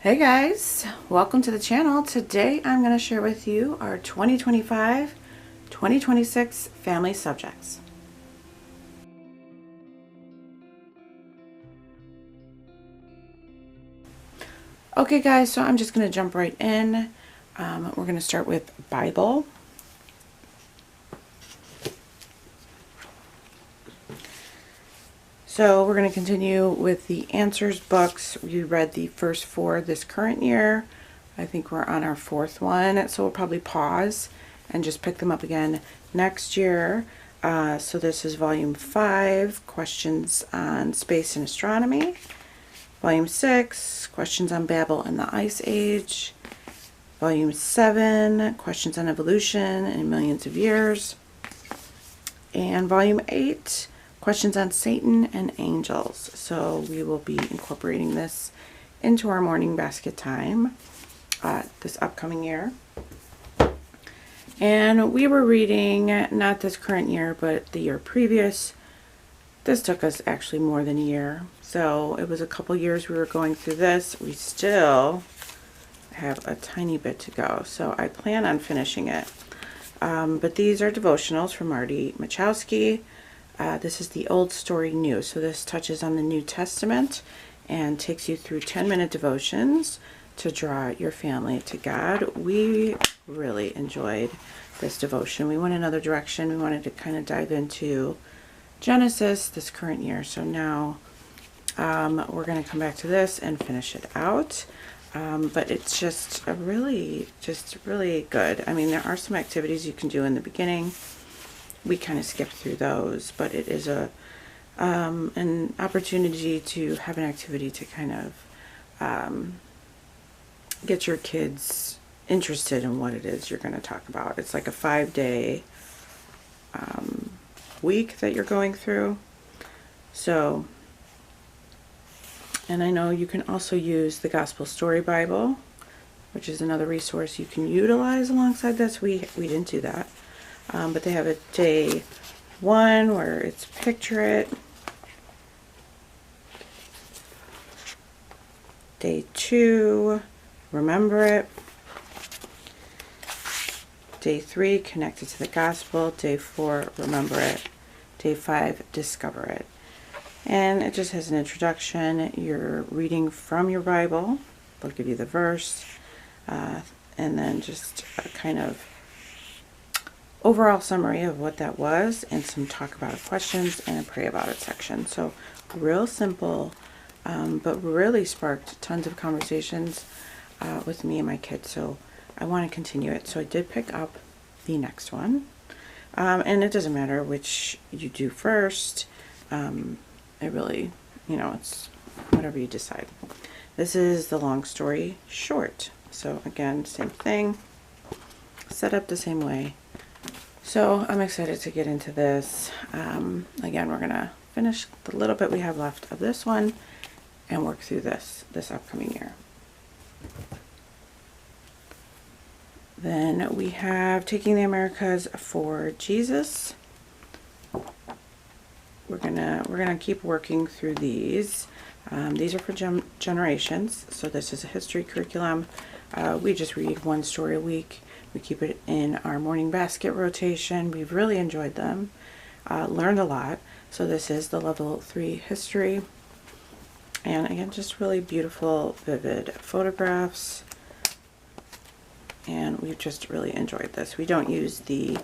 Hey guys, welcome to the channel. Today I'm going to share with you our 2025-2026 family subjects. Okay guys, so I'm just going to jump right in. We're going to start with Bible. So we're going to continue with the answers books. We read the first 4 this current year. I think we're on our 4th one, so we'll probably pause and just pick them up again next year. So this is volume 5, questions on space and astronomy. Volume 6, questions on Babel and the Ice Age. Volume 7, questions on evolution and millions of years. And volume 8, questions on Satan and angels. So we will be incorporating this into our morning basket time this upcoming year. And we were reading, not this current year, but the year previous. This took us actually more than a year. So it was a couple years we were going through this. We still have a tiny bit to go. So I plan on finishing it. But these are devotionals from Marty Machowski. This is the Old Story New. So this touches on the New Testament and takes you through 10-minute devotions to draw your family to God. We really enjoyed this devotion. We went another direction. We wanted to kind of dive into Genesis this current year. So now we're going to come back to this and finish it out. But it's just really good. I mean, there are some activities you can do in the beginning. We kind of skipped through those, but it is an opportunity to have an activity to kind of get your kids interested in what it is you're going to talk about. It's like a 5-day week that you're going through. So, and I know you can also use the Gospel Story Bible, which is another resource you can utilize alongside this. We didn't do that. But they have a day 1 where it's picture it. Day 2, remember it. Day 3, connect it to the gospel. Day 4, remember it. Day 5, discover it. And it just has an introduction. You're reading from your Bible. They'll give you the verse. And then just a kind of overall summary of what that was, and some talk about it questions and a pray about it section. So real simple, but really sparked tons of conversations with me and my kids. So I want to continue it. So I did pick up the next one, and it doesn't matter which you do first. It really, it's whatever you decide. This is the long story short. So again, same thing, set up the same way. So I'm excited to get into this. Again, we're going to finish the little bit we have left of this one and work through this upcoming year. Then we have Taking the Americas for Jesus. We're gonna keep working through these. These are for generations. So this is a history curriculum. We just read 1 story a week. We keep it in our morning basket rotation. We've really enjoyed them, learned a lot. So this is the level 3 history. And again, just really beautiful, vivid photographs. And we've just really enjoyed this. We don't use the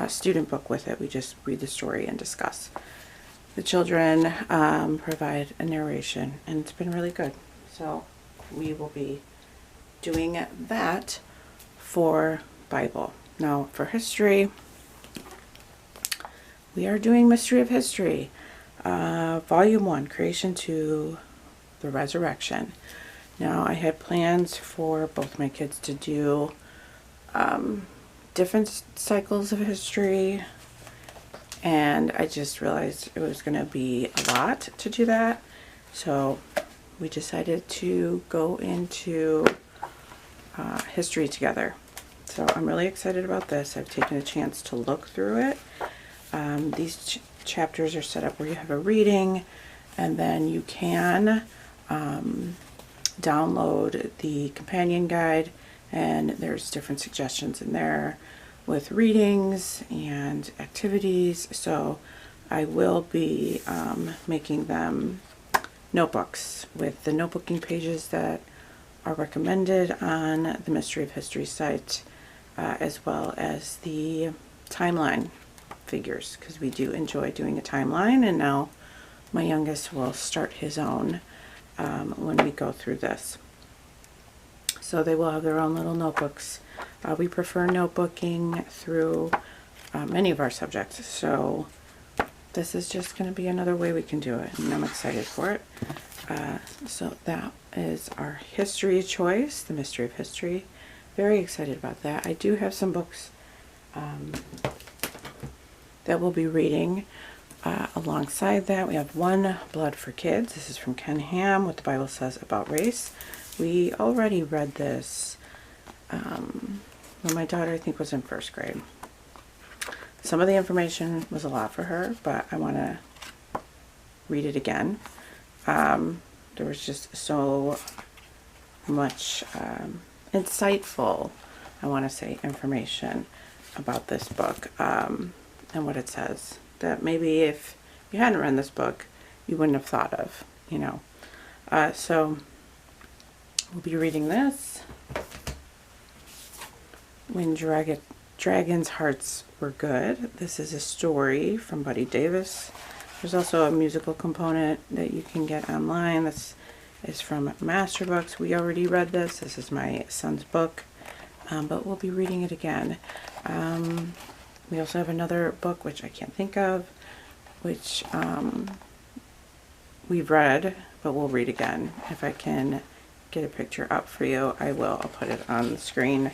student book with it. We just read the story and discuss. The children provide a narration, and it's been really good. So we will be doing that for Bible. Now for history, we are doing Mystery of History, Volume 1, Creation to the Resurrection. Now I had plans for both my kids to do different cycles of history, and I just realized it was going to be a lot to do that. So we decided to go into history together. So I'm really excited about this. I've taken a chance to look through it. These chapters are set up where you have a reading, and then you can download the companion guide, and there's different suggestions in there with readings and activities. So I will be making them notebooks with the notebooking pages that are recommended on the Mystery of History site, as well as the timeline figures, because we do enjoy doing a timeline, and now my youngest will start his own when we go through this. So they will have their own little notebooks. We prefer notebooking through many of our subjects, so this is just going to be another way we can do it, and I'm excited for it. So that is our history choice, the Mystery of History. Very excited about that. I do have some books that we'll be reading alongside that. We have One Blood for Kids. This is from Ken Ham, What the Bible Says About Race. We already read this when my daughter, I think, was in first grade. Some of the information was a lot for her, but I want to read it again. There was just so much insightful, I want to say, information about this book and what it says that maybe if you hadn't read this book, you wouldn't have thought of, you know. So we'll be reading this. When Dragons' Hearts Were Good. This is a story from Buddy Davis. There's also a musical component that you can get online. This is from Master Books. We already read this. This is my son's book, but we'll be reading it again. We also have another book, which I can't think of, which we've read, but we'll read again. If I can get a picture up for you, I will. I'll put it on the screen.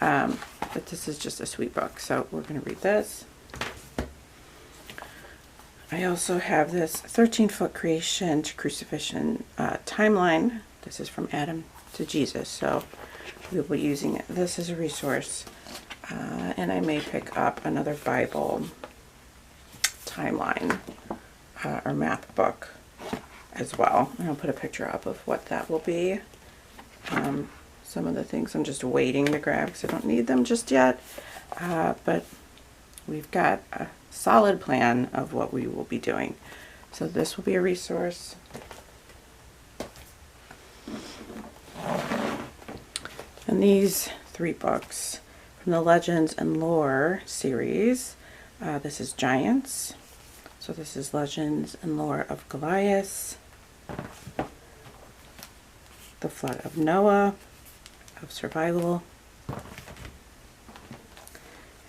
But this is just a sweet book, so we're going to read this. I also have this 13-foot creation to crucifixion timeline. This is from Adam to Jesus, so we'll be using this as a resource. And I may pick up another Bible timeline or math book as well. And I'll put a picture up of what that will be. Some of the things I'm just waiting to grab because I don't need them just yet. But we've got a solid plan of what we will be doing. So this will be a resource. And these 3 books from the Legends and Lore series. This is Giants. So this is Legends and Lore of Goliath, The Flood of Noah, of Survival,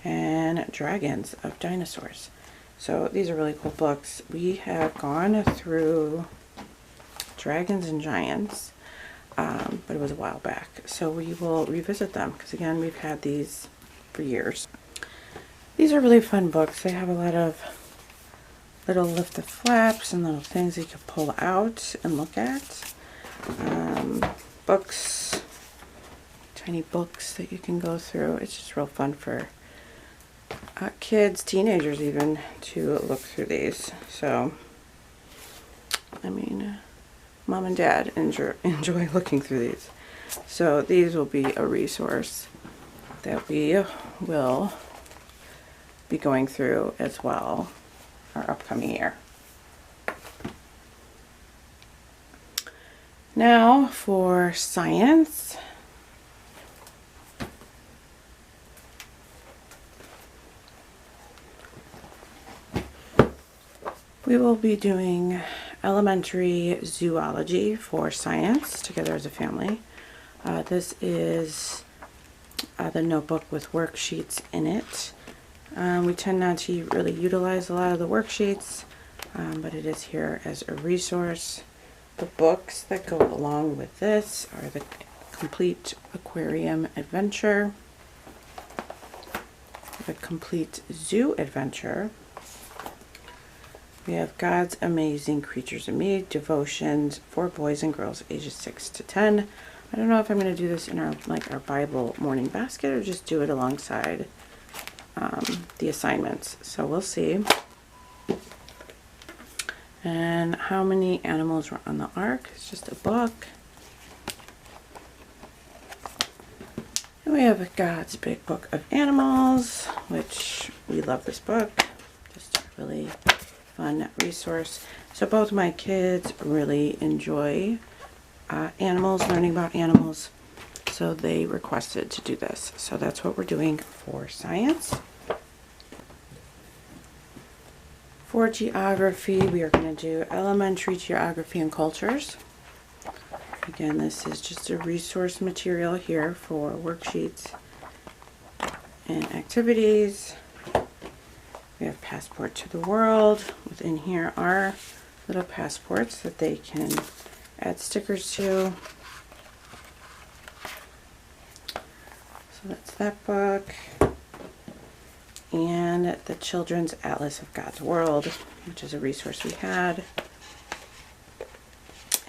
and Dragons of Dinosaurs. So these are really cool books. We have gone through Dragons and Giants, but it was a while back. So we will revisit them because, again, we've had these for years. These are really fun books. They have a lot of little lifted flaps and little things that you can pull out and look at. Books, tiny books that you can go through. It's just real fun for kids, teenagers even, to look through these. So, I mean, Mom and Dad enjoy looking through these. So these will be a resource that we will be going through as well our upcoming year. Now for science. We will be doing elementary zoology for science together as a family. This is the notebook with worksheets in it. We tend not to really utilize a lot of the worksheets, but it is here as a resource. The books that go along with this are the Complete Aquarium Adventure, the Complete Zoo Adventure. We have God's Amazing Creatures and Me, Devotions for boys and girls ages 6 to 10. I don't know if I'm going to do this in our Bible morning basket or just do it alongside the assignments. So we'll see. And How Many Animals Were on the Ark. It's just a book. we have God's Big Book of Animals, which we love this book. Just a really fun resource. So both my kids really enjoy animals, learning about animals. So they requested to do this. So that's what we're doing for science. For geography, we are going to do elementary geography and cultures. Again, this is just a resource material here for worksheets and activities. We have Passport to the World. Within here are little passports that they can add stickers to. So that's that book. And the Children's Atlas of God's World, which is a resource we had.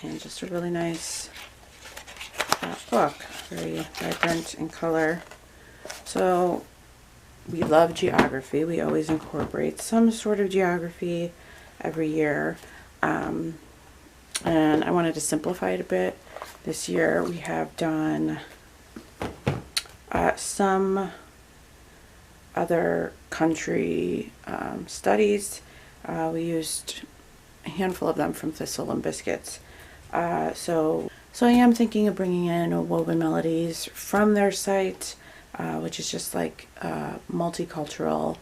And just a really nice book, very vibrant in color. So we love geography. We always incorporate some sort of geography every year. And I wanted to simplify it a bit. This year we have done some other country studies. We used a handful of them from Thistle and Biscuits. So I am thinking of bringing in Woven Melodies from their site, which is just like multicultural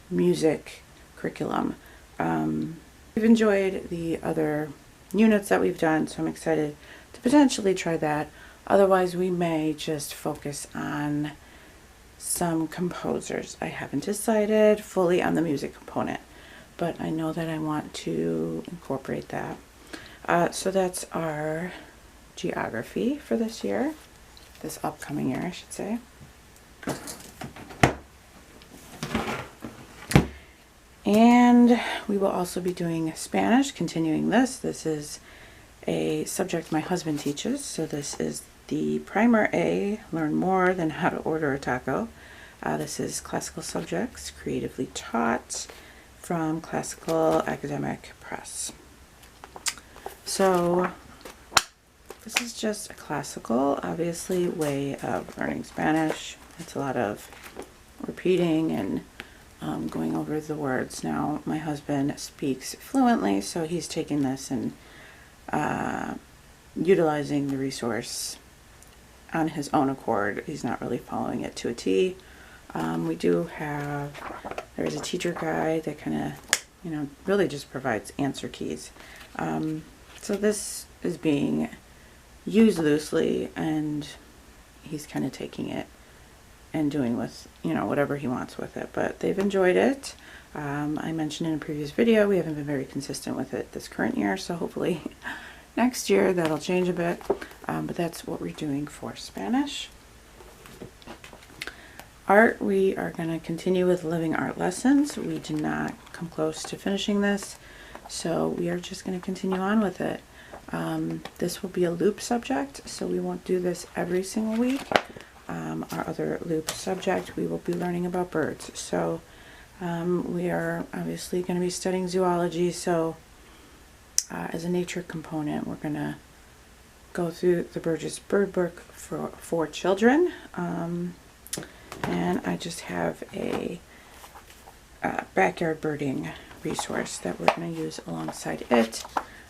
music curriculum. We've enjoyed the other units that we've done, so I'm excited to potentially try that. Otherwise, we may just focus on some composers. I haven't decided fully on the music component, but I know that I want to incorporate that. So that's our geography for this year, this upcoming year, I should say. And we will also be doing Spanish, continuing this. This is a subject my husband teaches, so this is the Primer A, Learn More Than How to Order a Taco. This is Classical Subjects, Creatively Taught, from Classical Academic Press. So this is just a classical, obviously, way of learning Spanish. It's a lot of repeating and going over the words. Now, my husband speaks fluently, so he's taking this and utilizing the resource on his own accord. He's not really following it to a T. We do have, there's a teacher guide that kind of, really just provides answer keys. So this is being used loosely, and he's kind of taking it and doing with, whatever he wants with it. But they've enjoyed it. I mentioned in a previous video, we haven't been very consistent with it this current year, so hopefully next year that'll change a bit. But that's what we're doing for Spanish. Art, we are going to continue with living art lessons. We did not come close to finishing this, so we are just going to continue on with it. This will be a loop subject, so we won't do this every single week. Our other loop subject, we will be learning about birds. So we are obviously going to be studying zoology, so as a nature component, we're going to go through the Burgess Bird Book for children. And I just have a backyard birding resource that we're going to use alongside it.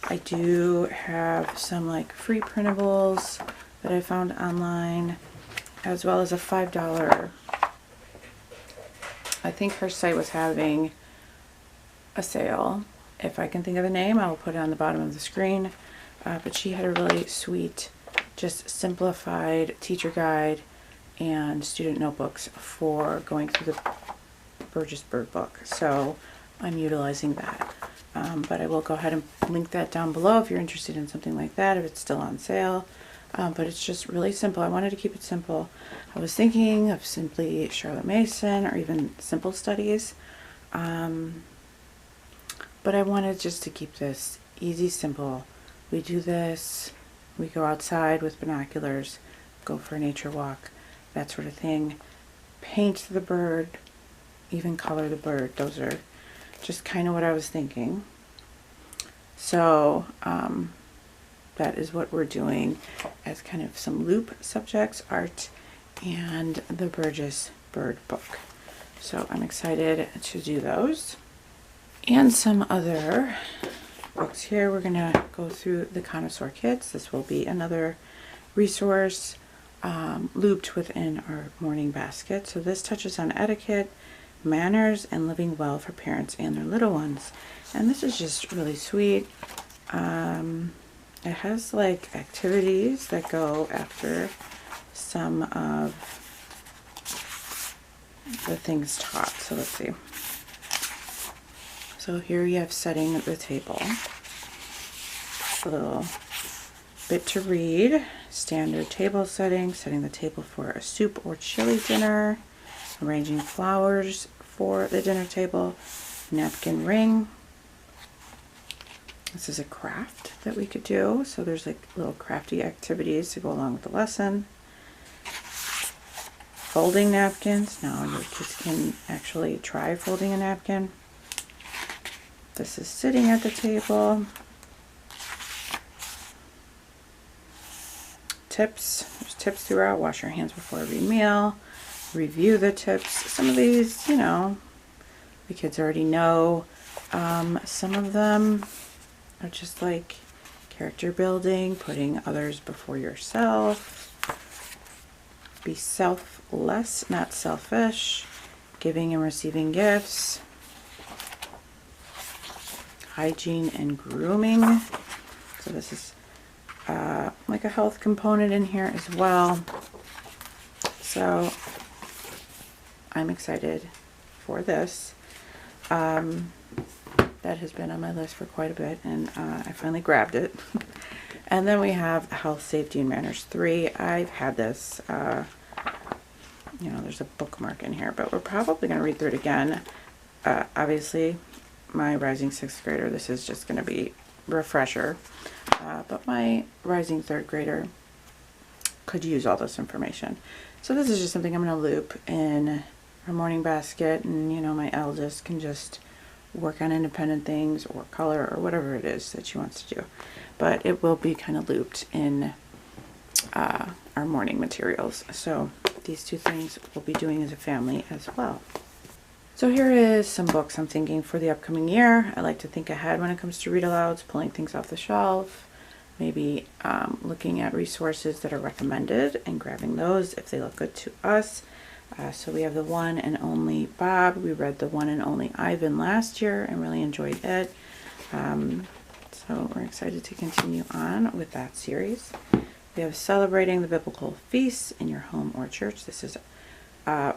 I do have some like free printables that I found online, as well as a $5. I think her site was having a sale. If I can think of the name, I'll put it on the bottom of the screen. But she had a really sweet, just simplified teacher guide and student notebooks for going through the Burgess Bird Book. So I'm utilizing that. But I will go ahead and link that down below if you're interested in something like that, if it's still on sale. But it's just really simple. I wanted to keep it simple. I was thinking of simply Charlotte Mason or even Simple Studies. But I wanted just to keep this easy, simple. We do this, we go outside with binoculars, go for a nature walk, that sort of thing. Paint the bird, even color the bird. Those are just kind of what I was thinking. So that is what we're doing as kind of some loop subjects, art and the Burgess Bird book. So I'm excited to do those. And some other books here. We're gonna go through the Connoisseur Kits. This will be another resource looped within our morning basket. So this touches on etiquette, manners, and living well for parents and their little ones. And this is just really sweet. It has like activities that go after some of the things taught. So let's see. So here you have setting the table. A little bit to read. Standard table setting, setting the table for a soup or chili dinner, arranging flowers for the dinner table, napkin ring. This is a craft that we could do. So there's like little crafty activities to go along with the lesson. Folding napkins. Now your kids can actually try folding a napkin. This is sitting at the table. Tips. There's tips throughout. Wash your hands before every meal. Review the tips. Some of these, you know, the kids already know. Some of them are just like character building, putting others before yourself. Be selfless, not selfish. Giving and receiving gifts. Hygiene and grooming. So this is like a health component in here as well. So I'm excited for this. That has been on my list for quite a bit, and I finally grabbed it. And then we have Health, Safety, and Manners 3. I've had this, you know, there's a bookmark in here, but we're probably going to read through it again. Obviously, my rising 6th grader, this is just going to be refresher. But my rising 3rd grader could use all this information. So this is just something I'm going to loop in her morning basket, and you know, my eldest can just work on independent things or color or whatever it is that she wants to do. But it will be kind of looped in our morning materials. So these two things we'll be doing as a family as well. So here is some books I'm thinking for the upcoming year. I like to think ahead when it comes to read alouds, pulling things off the shelf, maybe looking at resources that are recommended and grabbing those if they look good to us. So we have The One and Only Bob. We read The One and Only Ivan last year and really enjoyed it. So we're excited to continue on with that series. We have Celebrating the Biblical Feasts in Your Home or Church. This is a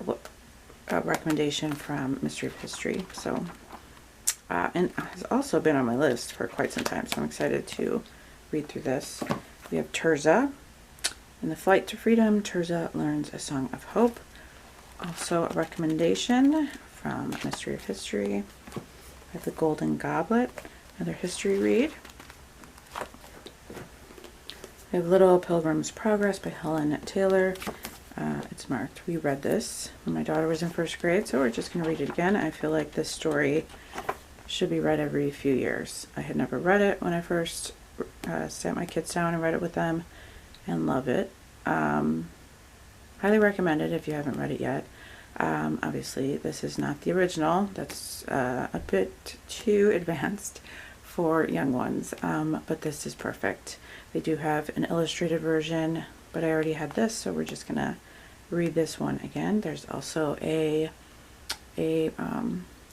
recommendation from Mystery of History. So, and has also been on my list for quite some time. So I'm excited to read through this. We have Tirzah. In the Flight to Freedom, Tirzah learns a song of hope. Also a recommendation from Mystery of History. We have The Golden Goblet, another history read. We have Little Pilgrim's Progress by Helen Taylor. It's marked. We read this when my daughter was in 1st grade, so we're just going to read it again. I feel like this story should be read every few years. I had never read it when I first sat my kids down and read it with them, and love it. Highly recommend it if you haven't read it yet. Obviously, this is not the original. That's a bit too advanced for young ones, but this is perfect. They do have an illustrated version, but I already had this, so we're just gonna read this one again. There's also a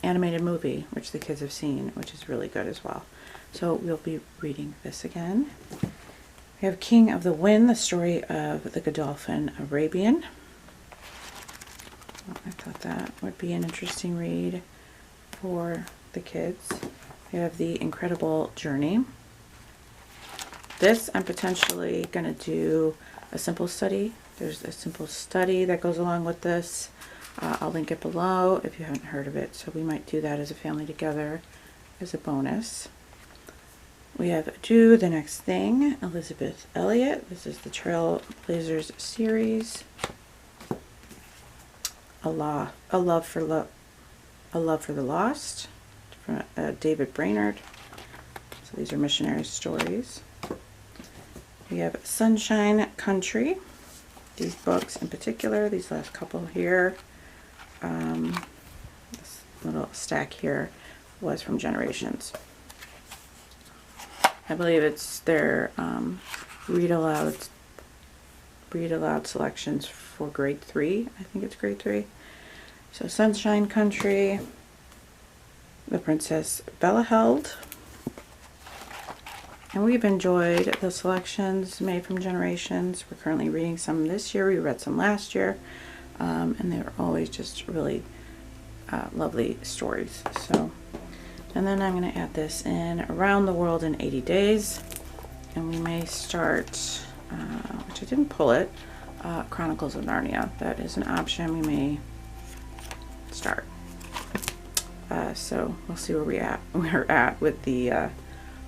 animated movie which the kids have seen, which is really good as well. So we'll be reading this again. We have King of the Wind, the story of the Godolphin Arabian. I thought that would be an interesting read for the kids. We have The Incredible Journey. This I'm potentially going to do a simple study. There's a simple study that goes along with this. I'll link it below if you haven't heard of it. So we might do that as a family together as a bonus. We have Do the Next Thing, Elizabeth Elliot. This is the Trailblazers series. A Love for the Lost from David Brainerd. So these are missionary stories. We have Sunshine Country, these books in particular, these last couple here. This little stack here was from Generations. I believe it's their read aloud selections for grade 3. I think it's grade 3. So Sunshine Country, The Princess Bella Held. And we've enjoyed the selections made from Generations. We're currently reading some this year. We read some last year. And they were always just really lovely stories. So, and then I'm going to add this in, Around the World in 80 Days. And we may start, which I didn't pull it, Chronicles of Narnia. That is an option we may start. So we'll see where we're at with the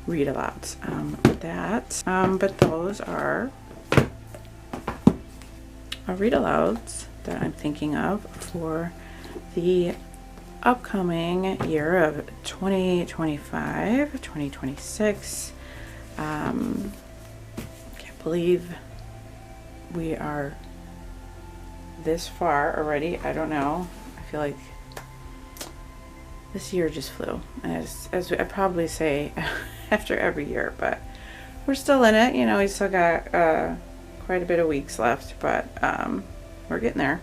read alouds with that. But those are read alouds that I'm thinking of for the upcoming year of 2025, 2026. Can't believe we are this far already. I don't know. I feel like this year just flew, as I probably say after every year, but we're still in it. You know, we still got quite a bit of weeks left, but we're getting there.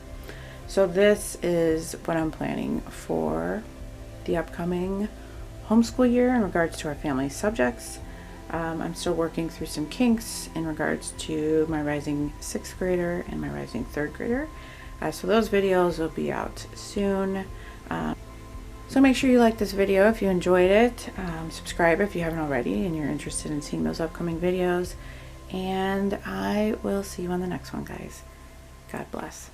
So this is what I'm planning for the upcoming homeschool year in regards to our family subjects. I'm still working through some kinks in regards to my rising 6th grader and my rising 3rd grader. So those videos will be out soon. So make sure you like this video if you enjoyed it. Subscribe if you haven't already and you're interested in seeing those upcoming videos. And I will see you on the next one, guys. God bless.